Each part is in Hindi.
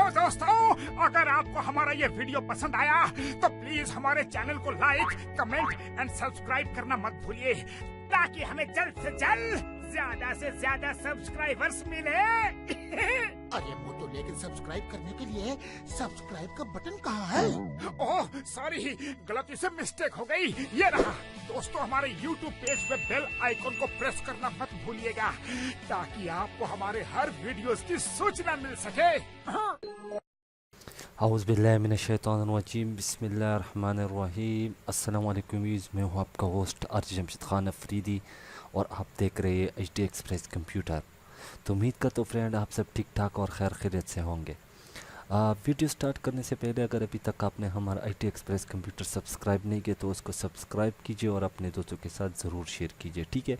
तो दोस्तों, अगर आपको हमारा ये वीडियो पसंद आया तो प्लीज हमारे चैनल को लाइक, कमेंट एंड सब्सक्राइब करना मत भूलिए, ताकि हमें जल्द से जल्द ज्यादा से ज्यादा सब्सक्राइबर्स मिले। अरे मोटू, लेकिन सब्सक्राइब करने के लिए सब्सक्राइब का बटन कहाँ है? ओह सॉरी, गलती से मिस्टेक हो गई। ये रहा। दोस्तों, हमारे YouTube पेज पे बेल आइकॉन को प्रेस करना मत भूलिएगा, ताकि आपको हमारे हर वीडियोस की सूचना मिल सके। औज़ुबिल्लाहिमिनश्शैतानिर्रजीम, बिस्मिल्लाहिर्रहमानिर्रहीम। अस्सलाम वालेकुम व्यूज़, मैं हूँ आपका होस्ट अर्ज जमशेद खान अफरीदी और आप देख रहे हैं HD एक्सप्रेस कंप्यूटर। तो उम्मीद करता हूँ फ्रेंड आप सब ठीक ठाक और खैर खैरियत से होंगे। वीडियो स्टार्ट करने से पहले अगर अभी तक आपने हमारा IT एक्सप्रेस कंप्यूटर सब्सक्राइब नहीं किया तो उसको सब्सक्राइब कीजिए और अपने दोस्तों के साथ ज़रूर शेयर कीजिए, ठीक है।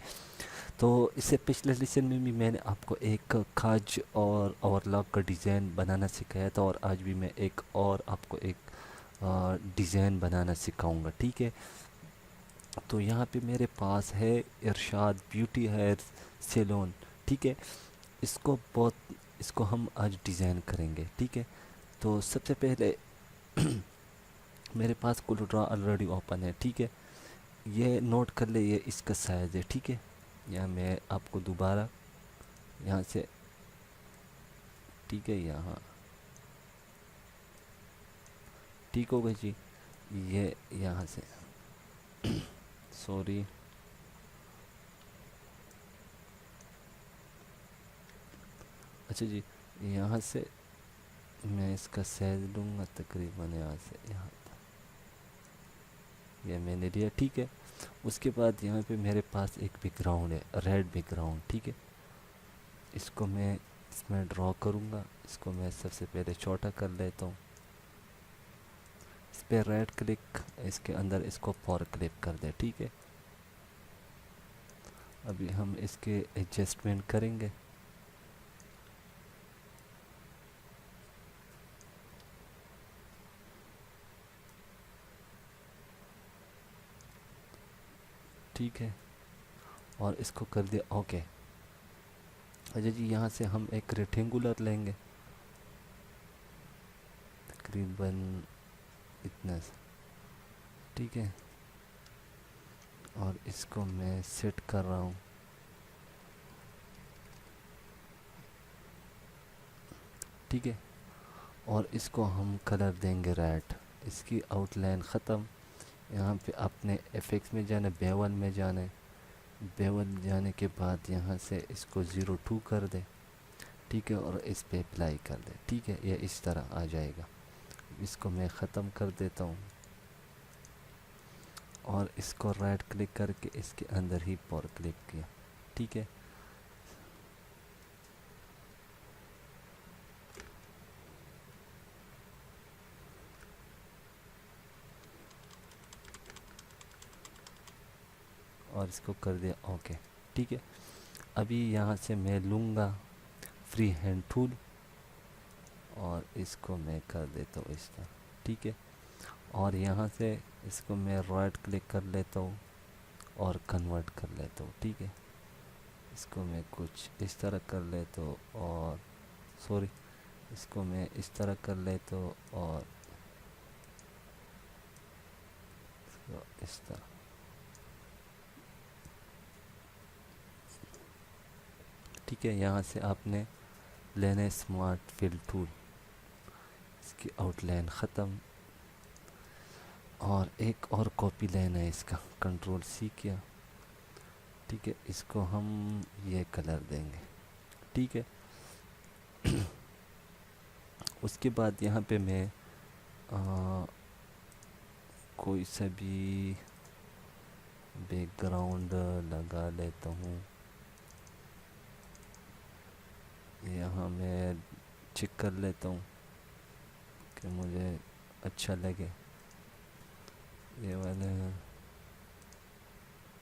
तो इससे पिछले लेसन में भी मैंने आपको एक खाज और ओवरलॉक का डिज़ाइन बनाना सिखाया था और आज भी मैं एक और आपको एक डिज़ाइन बनाना सिखाऊंगा, ठीक है। तो यहाँ पे मेरे पास है इरशाद ब्यूटी हेयर सैलून, ठीक है। इसको हम आज डिज़ाइन करेंगे, ठीक है। तो सबसे पहले मेरे पास कोलोड्रा ऑलरेडी ओपन है, ठीक है। ये नोट कर ले, ये इसका साइज़ है, ठीक है। यहाँ मैं आपको दोबारा यहाँ से, ठीक है, यहाँ ठीक होगा जी। ये यहाँ से सॉरी, अच्छा जी, यहाँ से मैं इसका साइज लूँगा तकरीबन यहाँ से यहाँ तक, ये मैंने लिया, ठीक है। उसके बाद यहाँ पे मेरे पास एक बैकग्राउंड है, रेड बैकग्राउंड, ठीक है। इसको मैं इसमें ड्रॉ करूँगा। इसको मैं सबसे पहले छोटा कर लेता हूँ। इस पर राइट क्लिक, इसके अंदर इसको फॉर क्लिक कर दे, ठीक है। अभी हम इसके एडजस्टमेंट करेंगे। ठीक है, और इसको कर दिया ओके। अच्छा जी, यहाँ से हम एक रेक्टेंगुलर लेंगे तकरीबन इतना सा, ठीक है। और इसको मैं सेट कर रहा हूँ, ठीक है। और इसको हम कलर देंगे रेड। इसकी आउटलाइन ख़त्म। यहाँ पे आपने एफेक्ट्स में जाना, बेवल में जाना है। बेवल जाने के बाद यहाँ से इसको 02 कर दे, ठीक है, और इस पे अप्लाई कर दे, ठीक है। ये इस तरह आ जाएगा। इसको मैं ख़त्म कर देता हूँ और इसको राइट क्लिक करके इसके अंदर ही पर क्लिक किया, ठीक है। और इसको कर दिया ओके, ठीक है। अभी यहाँ से मैं लूँगा फ्री हैंड टूल और इसको मैं कर देता हूँ इस तरह, ठीक है। और यहाँ से इसको मैं राइट क्लिक कर लेता हूँ और कन्वर्ट कर लेता हूँ, ठीक है। इसको मैं कुछ इस तरह कर लेता हूँ और सॉरी, इसको मैं इस तरह कर लेता हूँ और इसको इस तरह, ठीक है। यहाँ से आपने लेना है स्मार्ट फिल टूल। इसकी आउटलाइन ख़त्म और एक और कॉपी लेना है इसका, कंट्रोल C किया, ठीक है। इसको हम ये कलर देंगे, ठीक है। उसके बाद यहाँ पे मैं कोई सा भी बैकग्राउंड लगा लेता हूँ। यहाँ मैं चेक कर लेता हूँ कि मुझे अच्छा लगे। ये वाला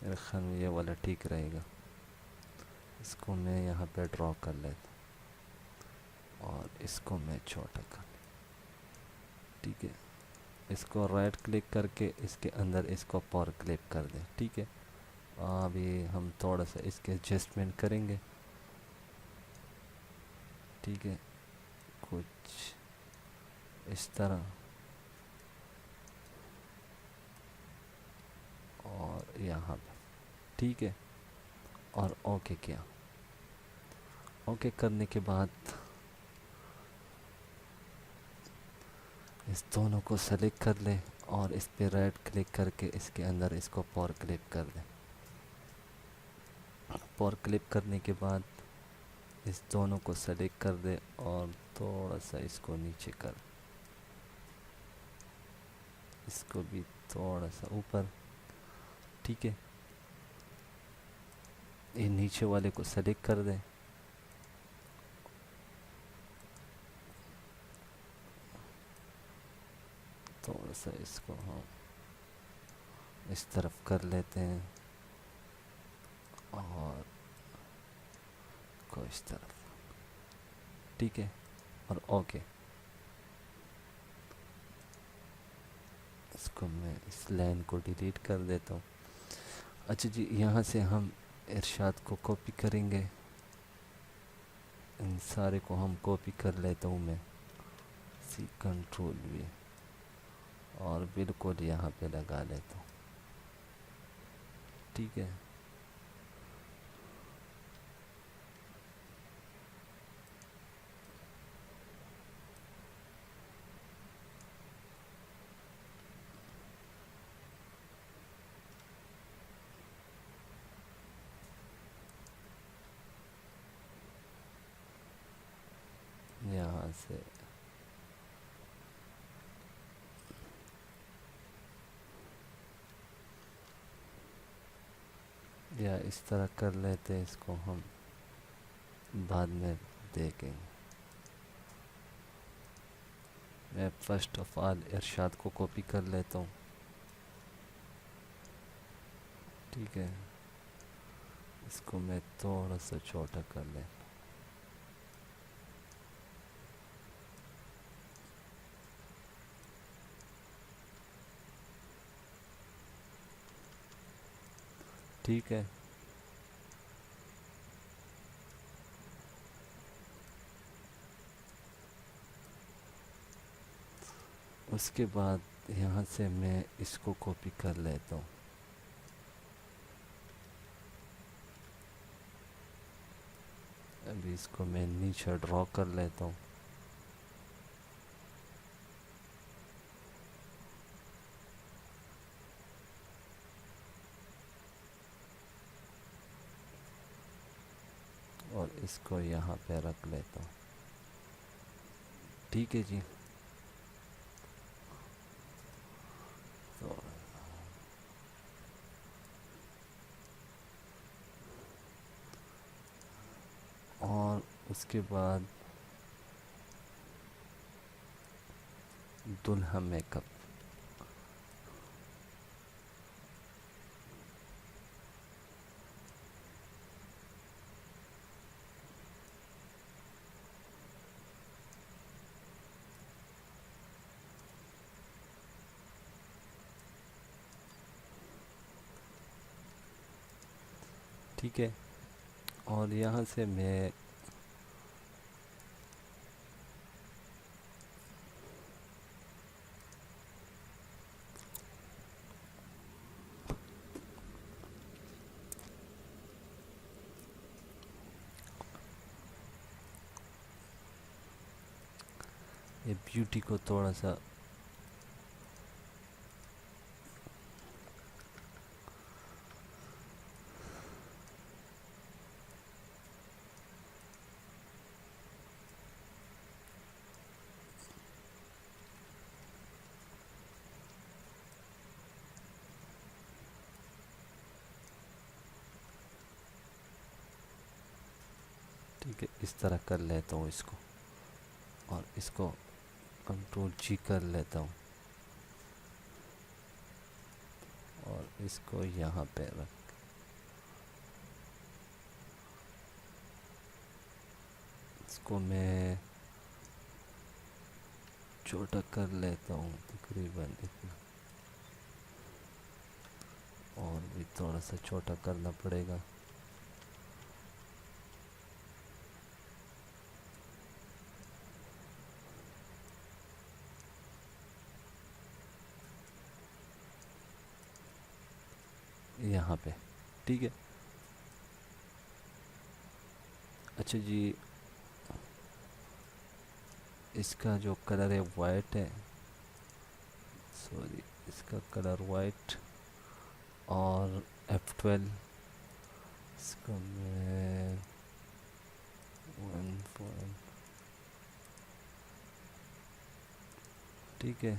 मेरे ख्याल में ये वाला ठीक रहेगा। इसको मैं यहाँ पे ड्रॉ कर लेता और इसको मैं छोटा कर, ठीक है। इसको राइट क्लिक करके इसके अंदर इसको पर क्लिक कर दें, ठीक है। अभी हम थोड़ा सा इसके एडजस्टमेंट करेंगे, ठीक है। कुछ इस तरह, और यहाँ पे, ठीक है। और ओके किया। ओके करने के बाद इस दोनों को सेलेक्ट कर ले और इस पे राइट क्लिक करके इसके अंदर इसको पावर क्लिप कर दे। पावर क्लिप करने के बाद इस दोनों को सेलेक्ट कर दे और थोड़ा सा इसको नीचे कर, इसको भी थोड़ा सा ऊपर, ठीक है। ये नीचे वाले को सेलेक्ट कर दे, थोड़ा सा इसको हम इस तरफ कर लेते हैं और को इस तरफ, ठीक है। और ओके, इसको मैं इस लाइन को डिलीट कर देता हूँ। अच्छा जी, यहाँ से हम इरशाद को कॉपी करेंगे, इन सारे को हम कॉपी कर लेता हूँ मैं, सी कंट्रोल भी, और बिल्कुल यहाँ पे लगा लेता हूँ, ठीक है। यहाँ से या इस तरह कर लेते हैं, इसको हम बाद में देखेंगे। मैं फर्स्ट ऑफ ऑल इरशाद को कॉपी कर लेता हूँ, ठीक है। इसको मैं थोड़ा सा छोटा कर लेता हूँ, ठीक है। उसके बाद यहाँ से मैं इसको कॉपी कर लेता हूँ, अभी इसको मैं नीचे ड्रॉ कर लेता हूँ, और इसको यहाँ पे रख लेता हूँ, ठीक है जी। तो और उसके बाद दुल्हा मेकअप, ठीक है। और यहाँ से मैं ये ब्यूटी को थोड़ा सा ठीक है, इस तरह कर लेता हूँ इसको, और इसको कंट्रोल जी कर लेता हूँ, और इसको यहाँ पे रख, इसको मैं छोटा कर लेता हूँ तकरीबन इतना, और भी थोड़ा सा छोटा करना पड़ेगा। यहाँ पे, ठीक है। अच्छा जी, इसका जो कलर है वाइट है, सॉरी इसका कलर वाइट, और F12 इसको मैं 1 ठीक है।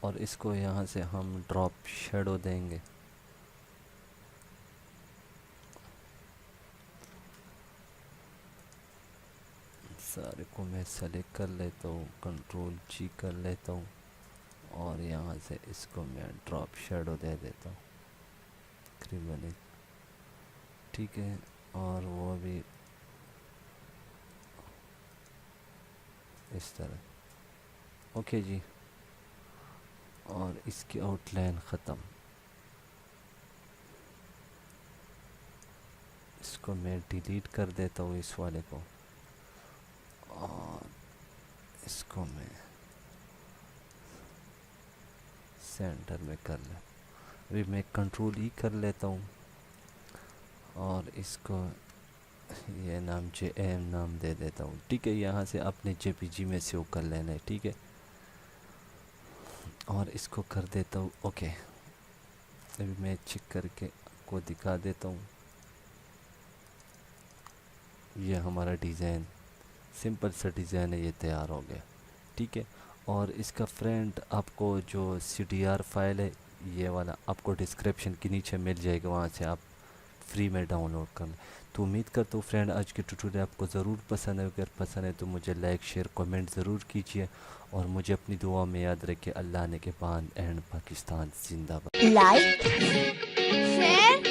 और इसको यहाँ से हम ड्रॉप शेडो देंगे। सारे को मैं सेलेक्ट कर लेता हूँ, कंट्रोल G कर लेता हूँ, और यहाँ से इसको मैं ड्रॉप शेडो दे देता हूँ तकरीबन, ठीक है। और वो भी इस तरह, ओके जी। और इसकी आउटलाइन ख़त्म। इसको मैं डिलीट कर देता हूँ इस वाले को, और इसको मैं सेंटर में कर ले। अभी मैं कंट्रोल E कर लेता हूँ, और इसको ये नाम JM नाम दे देता हूँ, ठीक है। यहाँ से अपने JPG में सेव कर लेना है, ठीक है। और इसको कर देता हूँ ओके। अभी मैं चेक करके आपको दिखा देता हूँ। ये हमारा डिज़ाइन, सिंपल सा डिज़ाइन है, ये तैयार हो गया, ठीक है। और इसका फ्रेंड आपको जो CDR फाइल है, ये वाला आपको डिस्क्रिप्शन के नीचे मिल जाएगा, वहाँ से आप फ्री में डाउनलोड कर लें। तो उम्मीद करता हूँ फ्रेंड आज की ट्यूटोरियल आपको ज़रूर पसंद है। अगर पसंद है तो मुझे लाइक शेयर कमेंट ज़रूर कीजिए, और मुझे अपनी दुआ में याद रखिए। अल्लाह ने के पान एंड पाकिस्तान जिंदाबाद। Like share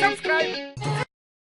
subscribe